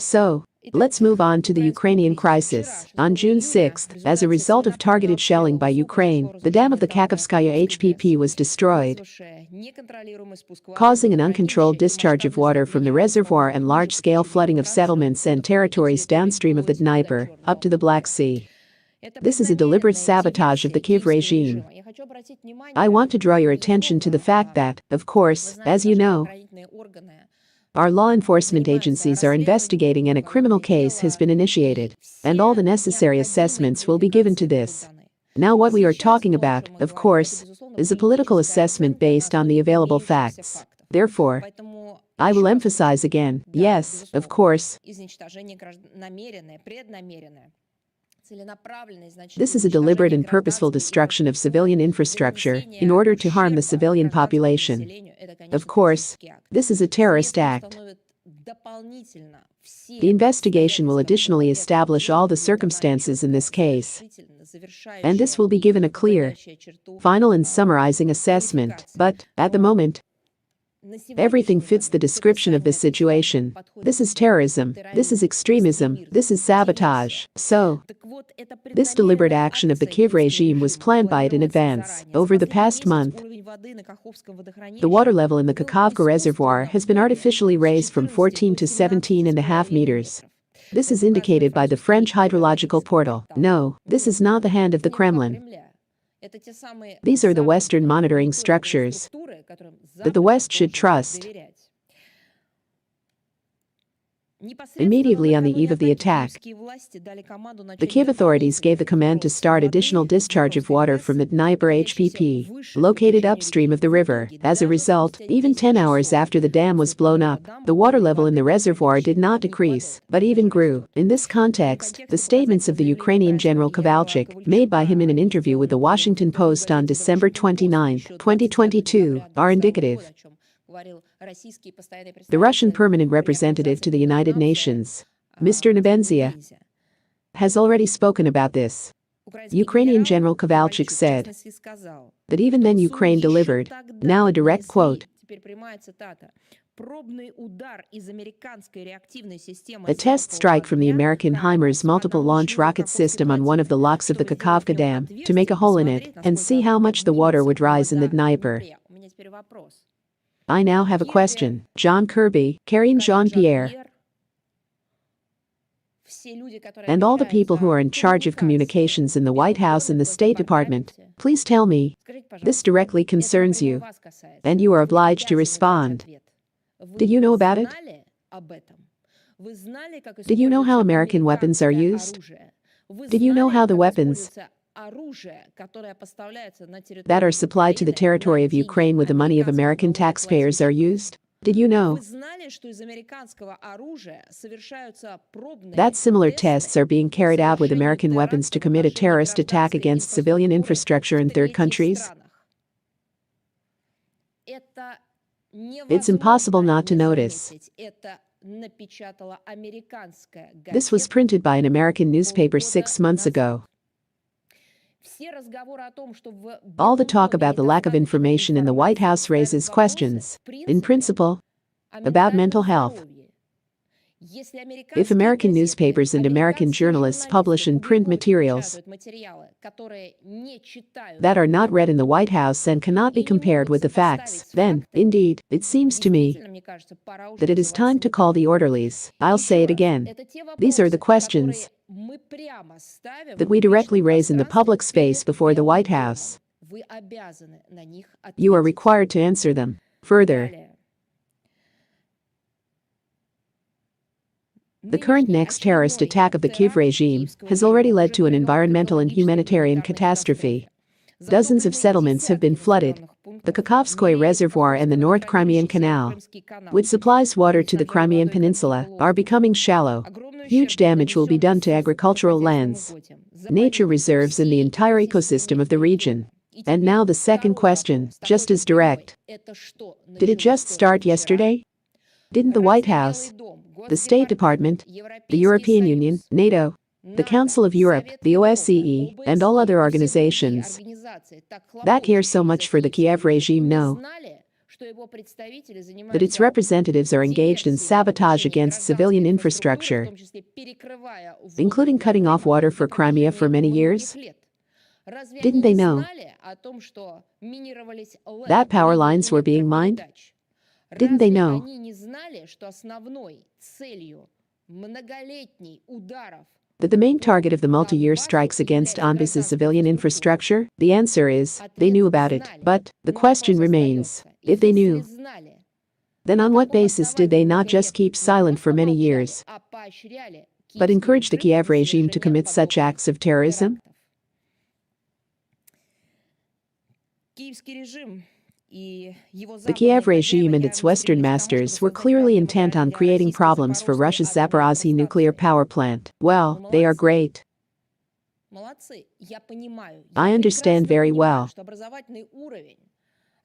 So, let's move on to the Ukrainian crisis. On June 6th, as a result of targeted shelling by Ukraine, the dam of the Kakhovskaya HPP was destroyed, causing an uncontrolled discharge of water from the reservoir and large-scale flooding of settlements and territories downstream of the Dnieper, up to the Black Sea. This is a deliberate sabotage of the Kiev regime. I want to draw your attention to the fact that, of course, as you know, our law enforcement agencies are investigating and a criminal case has been initiated, and all the necessary assessments will be given to this. Now what we are talking about, of course, is a political assessment based on the available facts. Therefore, I will emphasize again, yes, of course, this is a deliberate and purposeful destruction of civilian infrastructure in order to harm the civilian population. Of course, this is a terrorist act. The investigation will additionally establish all the circumstances in this case, and this will be given a clear, final and summarizing assessment, but, at the moment, everything fits the description of this situation. This is terrorism, this is extremism, this is sabotage. So, this deliberate action of the Kiev regime was planned by it in advance. Over the past month, the water level in the Kakhovka reservoir has been artificially raised from 14 to 17.5 meters. This is indicated by the French hydrological portal. No, this is not the hand of the Kremlin. These are the Western monitoring structures that the West should trust. Immediately on the eve of the attack, the Kiev authorities gave the command to start additional discharge of water from the Dnieper HPP, located upstream of the river. As a result, even 10 hours after the dam was blown up, the water level in the reservoir did not decrease, but even grew. In this context, the statements of the Ukrainian General Kovalchuk, made by him in an interview with the Washington Post on December 29, 2022, are indicative. The Russian permanent representative to the United Nations, Mr. Nebenzia, has already spoken about this. Ukrainian General Kovalchuk said that even then Ukraine delivered, now a direct quote, a test strike from the American HIMARS multiple launch rocket system on one of the locks of the Kakhovka Dam to make a hole in it and see how much the water would rise in the Dnieper. I now have a question. John Kirby, Karine Jean-Pierre, and all the people who are in charge of communications in the White House and the State Department, please tell me, this directly concerns you, and you are obliged to respond. Did you know about it? Did you know how American weapons are used? Did you know how the weapons that are supplied to the territory of Ukraine with the money of American taxpayers are used? Did you know that similar tests are being carried out with American weapons to commit a terrorist attack against civilian infrastructure in third countries? It's impossible not to notice. This was printed by an American newspaper 6 months ago. All the talk about the lack of information in the White House raises questions, in principle, about mental health. If American newspapers and American journalists publish and print materials that are not read in the White House and cannot be compared with the facts, then, indeed, it seems to me that it is time to call the orderlies. I'll say it again. These are the questions that we directly raise in the public space before the White House. You are required to answer them. Further, the current next terrorist attack of the Kiev regime has already led to an environmental and humanitarian catastrophe. Dozens of settlements have been flooded. The Kakhovskoye Reservoir and the North Crimean Canal, which supplies water to the Crimean Peninsula, are becoming shallow. Huge damage will be done to agricultural lands, nature reserves and the entire ecosystem of the region. And now the second question, just as direct. Did it just start yesterday? Didn't the White House, the State Department, the European Union, NATO, the Council of Europe, the OSCE, and all other organizations that care so much for the Kiev regime know that its representatives are engaged in sabotage against civilian infrastructure, including cutting off water for Crimea for many years? Didn't they know that power lines were being mined? Didn't they know that the main target of the multi-year strikes against Donbass's civilian infrastructure? The answer is, they knew about it, but the question remains, if they knew, then on what basis did they not just keep silent for many years, but encourage the Kiev regime to commit such acts of terrorism? The Kiev regime and its Western masters were clearly intent on creating problems for Russia's Zaporozhye nuclear power plant. Well, they are great. I understand very well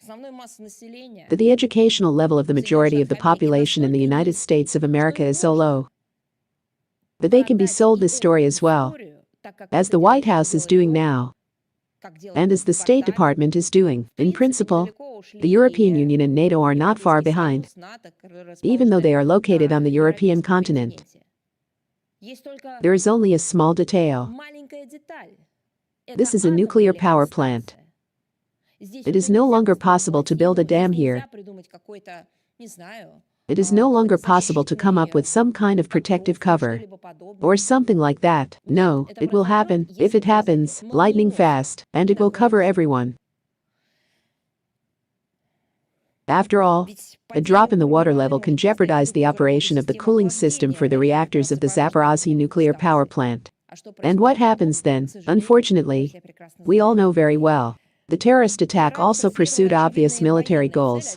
that the educational level of the majority of the population in the United States of America is so low that they can be sold this story as well, as the White House is doing now, and as the State Department is doing. In principle, the European Union and NATO are not far behind, even though they are located on the European continent. There is only a small detail. This is a nuclear power plant. It is no longer possible to build a dam here. It is no longer possible to come up with some kind of protective cover or something like that. No, it will happen, if it happens, lightning fast, and it will cover everyone. After all, a drop in the water level can jeopardize the operation of the cooling system for the reactors of the Zaporozhye nuclear power plant. And what happens then? Unfortunately, we all know very well. The terrorist attack also pursued obvious military goals,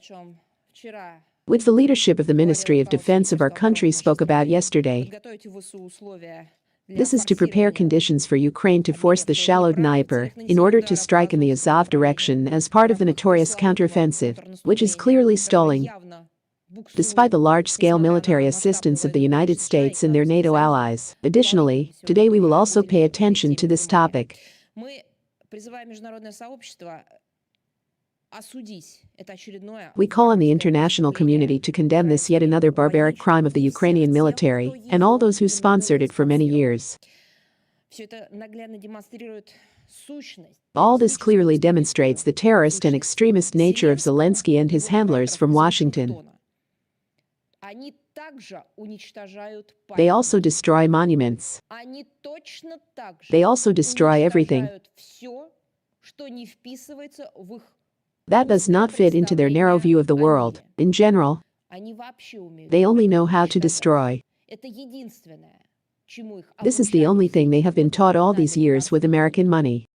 which the leadership of the Ministry of Defense of our country spoke about yesterday. This is to prepare conditions for Ukraine to force the shallow Dnieper in order to strike in the Azov direction as part of the notorious counteroffensive, which is clearly stalling, despite the large-scale military assistance of the United States and their NATO allies. Additionally, today we will also pay attention to this topic. We call on the international community to condemn this yet another barbaric crime of the Ukrainian military and all those who sponsored it for many years. All this clearly demonstrates the terrorist and extremist nature of Zelensky and his handlers from Washington. They also destroy monuments. They also destroy everything that does not fit into their narrow view of the world. In general, they only know how to destroy. This is the only thing they have been taught all these years with American money.